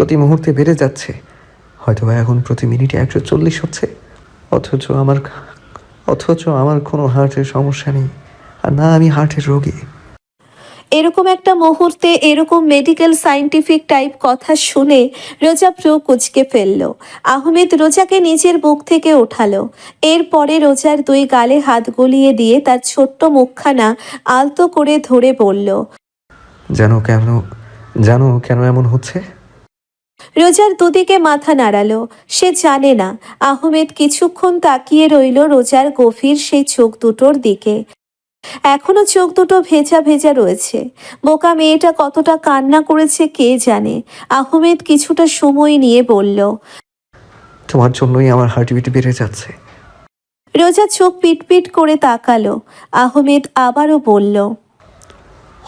প্রতি মুহূর্তে বেড়ে যাচ্ছে। হয়তো এখন প্রতি মিনিটে 140 হচ্ছে। অথচ আমার অথচ আমার কোনো হার্টের সমস্যা নেই, আর না আমি হার্টের রোগী। এরকম একটা মুহূর্তে এরকম মেডিকেল সায়েন্টিফিক টাইপ কথা শুনে রোজা ভ্রু কুঁচকে ফেলল। আহমেদ রোজাকে নিজের বুক থেকে ওঠালো। এরপরে রোজার দুই গালে হাত গলিয়ে দিয়ে তার ছোট্ট মুখখানা আলতো করে ধরে বলল, জানো কেন এমন হচ্ছে? রোজার দুদিকে মাথা নাড়ালো। সে জানে না। আহমেদ কিছুক্ষণ তাকিয়ে রইল রোজার গভীর সেই চোখ দুটোর দিকে। এখনো চোখ দুটো ভেজা ভেজা রয়েছে। বোকা মেয়েটা কতটা কান্না করেছে কে জানে। আহমেদ কিছুটা সময় নিয়ে বলল, তোমার জন্যই আমার হার্টবিট বেড়ে যাচ্ছে। রোজা চোখ পিটপিট করে তাকালো। আহমেদ আবারও বলল,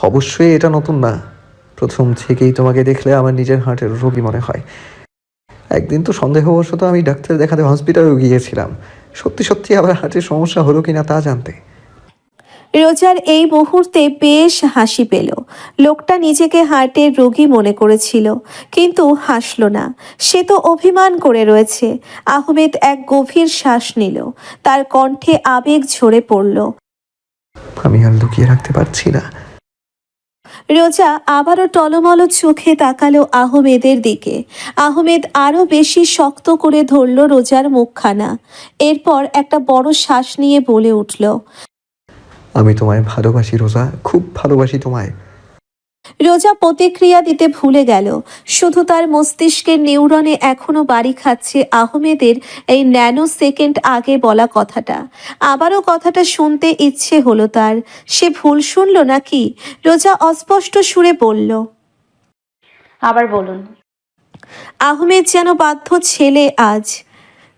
অবশ্যই এটা নতুন না। প্রথম থেকেই তোমাকে দেখলে আমার নিজের হার্টের রোগী মনে হয়। একদিন তো সন্দেহবশত আমি ডাক্তার দেখাতে হসপিটালেও গিয়েছিলাম, সত্যি সত্যি আবার হার্টের সমস্যা হলো কিনা তা জানতে। রোজার এই মুহূর্তে বেশ হাসি পেল। লোকটা নিজেকে হার্টের রোগী মনে করেছিল, কিন্তু হাসল না। সে তো অভিমান করে রয়েছে। আহমেদ এক গভীর শ্বাস নিল। তার কণ্ঠে আবেগ ঝরে পড়ল। আমি আর লুকিয়ে রাখতে পারছি না। রোজা আবারও টলমল চোখে তাকালো আহমেদের দিকে। আহমেদ আরো বেশি শক্ত করে ধরল রোজার মুখখানা। এরপর একটা বড় শ্বাস নিয়ে বলে উঠল, আমি তোমায় ভালোবাসি রোজা, খুব ভালোবাসি তোমায়। রোজা প্রতিক্রিয়া দিতে ভুলে গেল। শুধু তার মস্তিষ্কের নিউরনে এখনো বাড়ি খাচ্ছে আহমেদের এই ন্যানো সেকেন্ড আগে বলা কথাটা। আবারও কথাটা শুনতে ইচ্ছে হলো তার। সে ভুল শুনল নাকি? রোজা অস্পষ্ট সুরে বলল, আবার বলুন। আহমেদ যেন বাধ্য ছেলে আজ।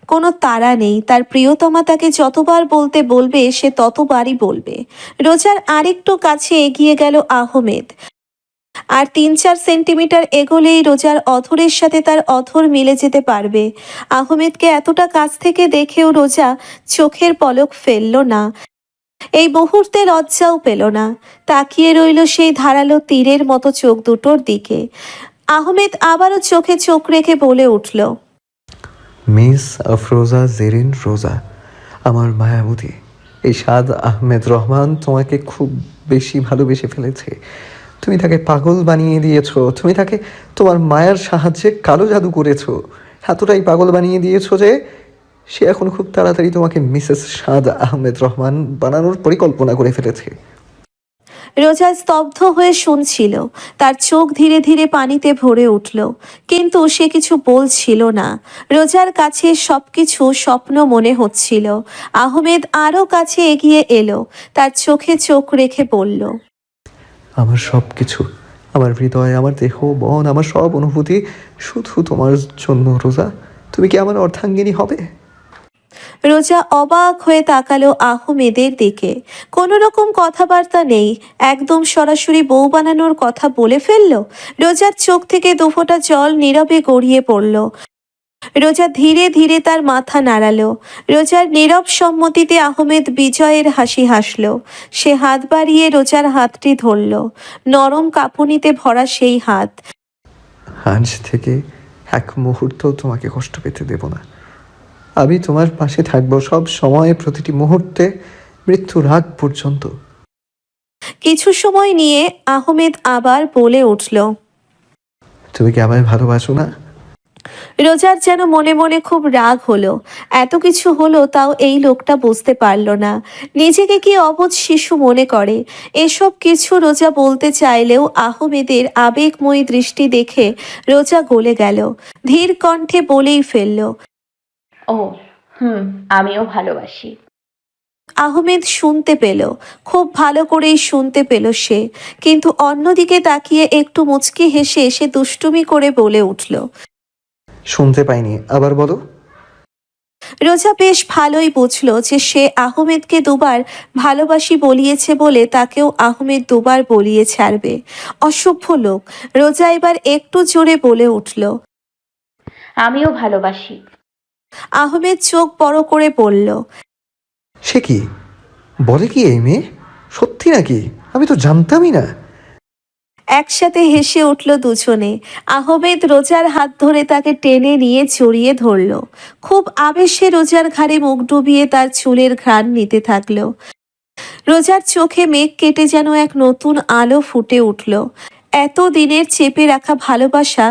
কোনো তাড়া নেই। তার প্রিয়তমা তাকে যতবার বলতে বলবে সে ততবারই বলবে। রোজার আরেকটু কাছে এগিয়ে গেল আহমেদ। আর 3-4 সেন্টিমিটার এগোলেই রোজার অধরের সাথে তার অধর মিলে যেতে পারবে। আহমেদকে এতটা কাছ থেকে দেখেও রোজা চোখের পলক ফেলল না। এই মুহূর্তে লজ্জাও পেল না। তাকিয়ে রইল সেই ধারালো তীরের মতো চোখ দুটোর দিকে। আহমেদ আবারও চোখে চোখ রেখে বলে উঠল, মিস আফরোজা জেরিন রোজা, আমার মায়াবতী। এই সাদ আহমেদ রহমান তোমাকে খুব বেশি ভালোবেসে ফেলেছে। তুমি তাকে পাগল বানিয়ে দিয়েছো। তুমি তাকে তোমার মায়ের সাহায্যে কালো জাদু করেছো। এতটাই পাগল বানিয়ে দিয়েছো যে সে এখন খুব তাড়াতাড়ি তোমাকে মিসেস সাদ আহমেদ রহমান বানানোর পরিকল্পনা করে ফেলেছে। রোজা স্তব্ধ হয়ে শুনছিল। তার চোখ ধীরে ধীরে পানিতে ভরে উঠল, কিন্তু সে কিছু বলছিল না। রোজার কাছে সবকিছু স্বপ্ন মনে হচ্ছিল। আহমেদ আরও কাছে এগিয়ে এলো। তার চোখে চোখ রেখে বলল, আমার সব কিছু, আমার হৃদয়, আমার দেহ, মন, আমার সব অনুভূতি শুধু তোমার জন্য রোজা। তুমি কি আমার অর্ধাঙ্গিনী হবে? রোজা অবাক হয়ে তাকালো আহমেদের দিকে। কোনো রকম কথাবার্তা নেই, একদম সরাসরি বউ বানানোর কথা বলে ফেলল। রোজার চোখ থেকে দুফোঁটা জল নীরবে গড়িয়ে পড়ল। রোজা ধীরে ধীরে তার মাথা নাড়ালো। রোজার নীরব সম্মতিতে আহমেদ বিজয়ের হাসি হাসল। সে হাত বাড়িয়ে রোজার হাতটি ধরল, নরম কাঁপুনিতে ভরা সেই হাত। আজ থেকে এক মুহূর্ত তোমাকে কষ্ট পেতে দেব না। আমি তোমার পাশে থাকবো সব সময়, প্রতিটি মুহূর্তে, মৃত্যুর আগ পর্যন্ত। কিছু সময় নিয়ে আহমেদ আবার বলে উঠল, তুমি কি আমায় ভালোবাসো না? রোজার যেন মনে মনে খুব রাগ হলো। এত কিছু হলো তাও এই লোকটা বুঝতে পারল না। নিজেকে কি অবুঝ শিশু মনে করে। এসব কিছু রোজা বলতে চাইলেও আহমেদের আবেগময়ী দৃষ্টি দেখে রোজা গলে গেল। ধীর কণ্ঠে বলেই ফেলল, ও আমিও ভালোবাসি। আহমেদ শুনতে পেল, খুব ভালো করেই শুনতে পেল সে। কিন্তু অন্যদিকে তাকিয়ে একটু মুচকি হেসে সে দুষ্টুমি করে বলে উঠল, শুনতে পাইনি, আবার বলো। রোজা বেশ ভালোই বুঝল যে সে আহমেদকে দুবার ভালোবাসি বলিয়েছে বলে তাকেও আহমেদ দুবার বলিয়ে ছাড়বে। অসভ্য লোক। রোজা এবার একটু জোরে বলে উঠল, আমিও ভালোবাসি। আহমেদ চোখ বড় করে বলল, সে কি বলে? কি এই মেয়ে? সত্যি নাকি? আমি তো জানতামই না। একসাথে হেসে উঠল দুজনে। আহমেদ রোজার হাত ধরে তাকে টেনে নিয়ে জড়িয়ে ধরল। খুব আবেশে রোজার ঘাড়ে মুখ ডুবিয়ে তার চুলের ঘ্রাণ নিতে থাকলো। রোজার চোখে মেঘ কেটে যেন এক নতুন আলো ফুটে উঠল। এত দিনের চেপে রাখা ভালোবাসা,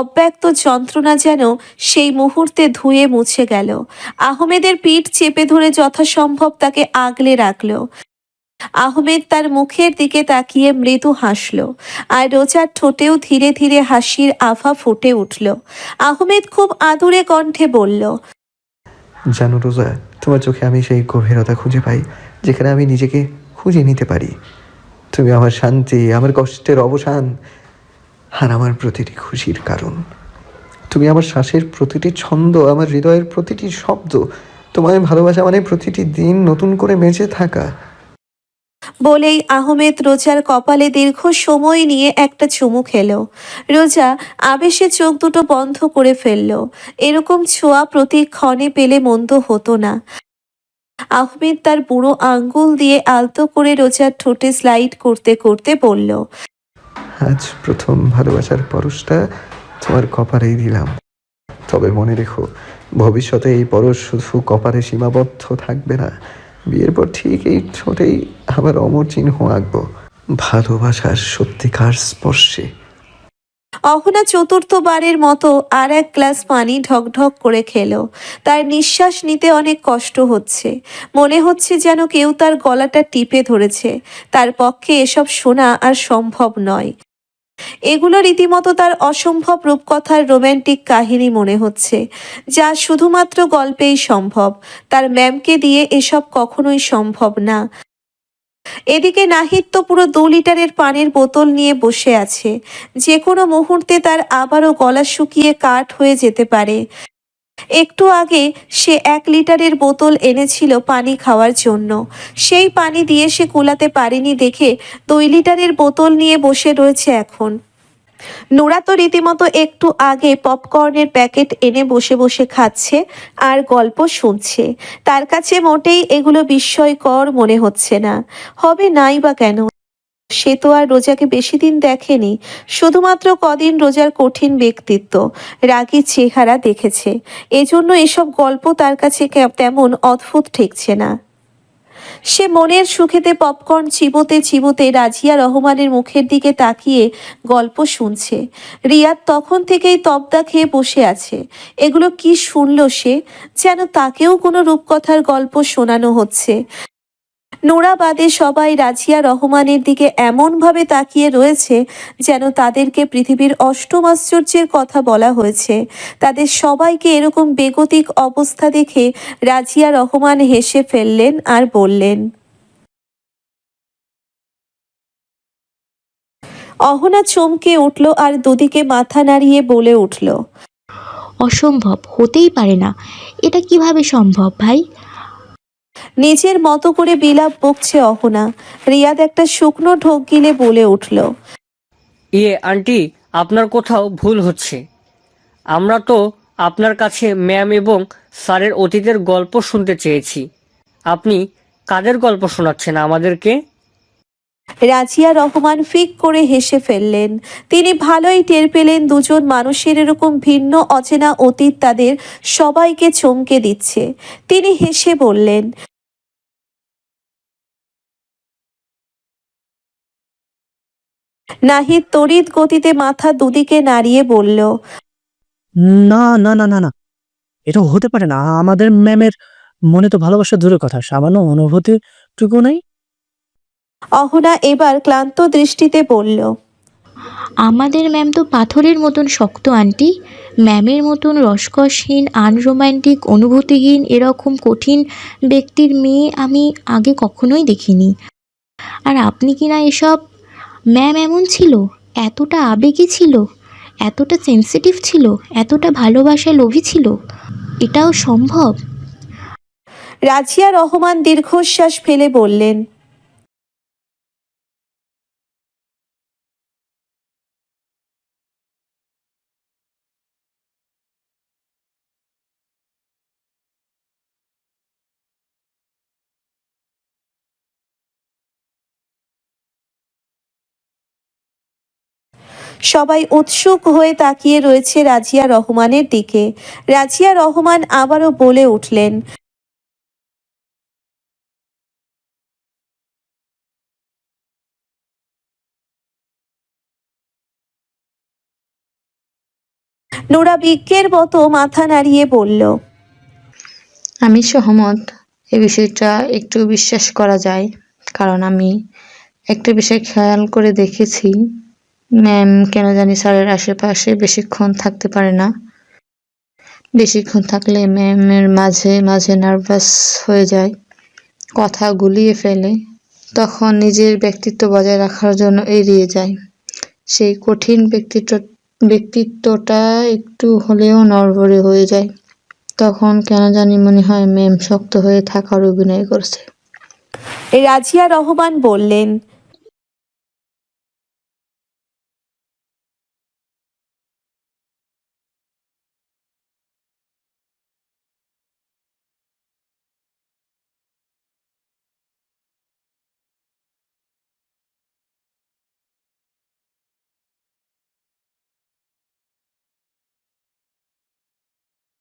অব্যক্ত যন্ত্রণা যেন সেই মুহূর্তে ধুয়ে মুছে গেল। আহমেদের পিঠ চেপে ধরে যথাসম্ভব তাকে আগলে রাখল। আহমেদ তার মুখের দিকে তাকিয়ে মৃদু হাসল, আর রোজার ঠোঁটেও ধীরে ধীরে হাসির আভা ফুটে উঠল। আহমেদ খুব আদুরে কণ্ঠে বলল, জানো রোজা, তোমার চোখে আমি সেই গভীরতা খুঁজে পাই যেখানে আমি নিজেকে খুঁজে নিতে পারি। তুমি আমার শান্তি, আমার কষ্টের অবসান, আর আমার প্রতিটি খুশির কারণ। তুমি আমার শ্বাসের প্রতিটি ছন্দ, আমার হৃদয়ের প্রতিটি শব্দ। তোমায় ভালোবাসা মানে প্রতিটি দিন নতুন করে বেঁচে থাকা। বলেই আহমেদ রোজার কপালে দীর্ঘ সময় নিয়ে একটা চুমু খেলো। রোজা আবেশে চোখ দুটো বন্ধ করে ফেলল। এরকম ছোঁয়া প্রতি ক্ষণে পেলে মন্দ হতো না। আহমেদ তার বুড়ো আঙ্গুল দিয়ে আলতো করে রোজার ঠোঁটে স্লাইড করতে করতে বলল, আজ প্রথম ভালোবাসার পরশটা তোমার কপালেই দিলাম। তবে মনে রেখো, ভবিষ্যতে এই পরশ শুধু কপালে সীমাবদ্ধ থাকবে না। বিয়ের পর ঠিক এই ঠোঁটেই আবার অমর চিহ্ন আঁকবো, ভালোবাসার সত্যিকার স্পর্শে। অহনা চতুর্থবারের মতো আর এক গ্লাস পানি ঢকঢক করে খেলো। তার নিঃশ্বাস নিতে অনেক কষ্ট হচ্ছে। মনে হচ্ছে যেন কেউ তার গলাটা টিপে ধরেছে। তার পক্ষে এসব শোনা আর সম্ভব নয়। এগুলো রীতিমতো তার অসম্ভব রূপকথার রোম্যান্টিক কাহিনী মনে হচ্ছে, যা শুধুমাত্র গল্পেই সম্ভব। তার ম্যামকে দিয়ে এসব কখনোই সম্ভব না। এদিকে নাহিদ তো পুরো 2 লিটারের পানির বোতল নিয়ে বসে আছে। যে কোনো মুহূর্তে তার আবারও গলা শুকিয়ে কাঠ হয়ে যেতে পারে। একটু আগে সে 1 লিটারের বোতল এনেছিল পানি খাওয়ার জন্য। সেই পানি দিয়ে সে কুলাতে পারেনি দেখে 2 লিটারের বোতল নিয়ে বসে রয়েছে এখন। নোরা তো রীতিমতো একটু আগে পপকর্নের প্যাকেট এনে বসে বসে খাচ্ছে আর গল্প শুনছে। তার কাছে মোটেই এগুলো বিস্ময়কর মনে হচ্ছে না। হবে নাই বা কেন? সে তো আর রোজাকে বেশি দিন দেখেনি। শুধুমাত্র কদিন রোজার কঠিন ব্যক্তিত্ব, রাগী চেহারা দেখেছে। এজন্য এসব গল্প তার কাছে তেমন অদ্ভুত ঠেকছে না। সে মনের সুখেতে পপকর্ন চিবোতে চিবোতে রাজিয়া রহমানের মুখের দিকে তাকিয়ে গল্প শুনছে। রিয়াদ তখন থেকেই তবদা খেয়ে বসে আছে। এগুলো কি শুনল সে? যেন তাকেও কোনো রূপকথার গল্প শোনানো হচ্ছে। নোরা বাদে সবাই রাজিয়া রহমানের দিকে এমনভাবে তাকিয়ে রয়েছে যেন তাদেরকে পৃথিবীর অষ্টম আশ্চর্যের কথা বলা হয়েছে। তাদের সবাইকে এরকম বেগতিক অবস্থা দেখে রাজিয়া রহমান হেসে ফেললেন আর বললেন, অহনা চমকে উঠল আর দুদিকে মাথা নাড়িয়ে বলে উঠল, অসম্ভব, হতেই পারে না। এটা কিভাবে সম্ভব ভাই? নিজের মতো করে বিলাপ বকছে অহনা। রিয়াদ একটা শুকনো ঢোক গিলে বলে উঠল, আন্টি, আপনার কোথাও ভুল হচ্ছে। আমরা তো আপনার কাছে ম্যাম এবং স্যারের অতীতের গল্প শুনতে চেয়েছি। আপনি কাদের গল্প শোনাচ্ছেন আমাদেরকে? রাজিয়া রহমান ফিক করে হেসে ফেললেন। তিনি ভালোই টের পেলেন দুজন মানুষের এরকম ভিন্ন অচেনা অতীত তাদের সবাইকে চমকে দিচ্ছে। তিনি হেসে বললেন, নাহিদ তড়িৎ গতিতে মাথা দুদিকে নাড়িয়ে বলল, না না না না না, এটা হতে পারে না। আমাদের ম্যামের মনে তো ভালোবাসা দূরের কথা, সামান্য অনুভূতিটুকু নেই। অহনা এবার ক্লান্ত দৃষ্টিতে বলল, আমাদের ম্যাম তো পাথরের মতন শক্ত আন্টি। ম্যামের মতন রসকসহীন, আনরোম্যান্টিক, অনুভূতিহীন, এরকম কঠিন ব্যক্তির মেয়ে আমি আগে কখনোই দেখিনি। আর আপনি কি না এসব? ম্যাম এমন ছিল, এতটা আবেগী ছিল, এতটা সেন্সিটিভ ছিল, এতটা ভালোবাসা লোভী ছিল? এটাও সম্ভব? রাজিয়া রহমান দীর্ঘশ্বাস ফেলে বললেন, সবাই উৎসুক হয়ে তাকিয়ে রয়েছে রাজিয়া রহমানের দিকে। রাজিয়া রহমান আবারও বলে উঠলেন, নোরা বিজ্ঞের মতো মাথা নাড়িয়ে বলল, আমি সহমত। এই বিষয়টা একটু বিশ্বাস করা যায়, কারণ আমি একটা বিষয় খেয়াল করে দেখেছি, ম্যাম কেন জানি স্যারের আশেপাশে বেশিক্ষণ থাকতে পারে না। বেশিক্ষণ থাকলে ম্যামের মাঝে মাঝে নার্ভাস হয়ে যায়, কথা গুলিয়ে ফেলে, তখন নিজের ব্যক্তিত্ব বজায় রাখার জন্য এড়িয়ে যায়। সেই কঠিন ব্যক্তিত্বটা একটু হলেও নড়বড়ে হয়ে যায়। তখন কেন জানি মনে হয় ম্যাম শক্ত হয়ে থাকার অভিনয় করছে। রাজিয়া রহমান বললেন,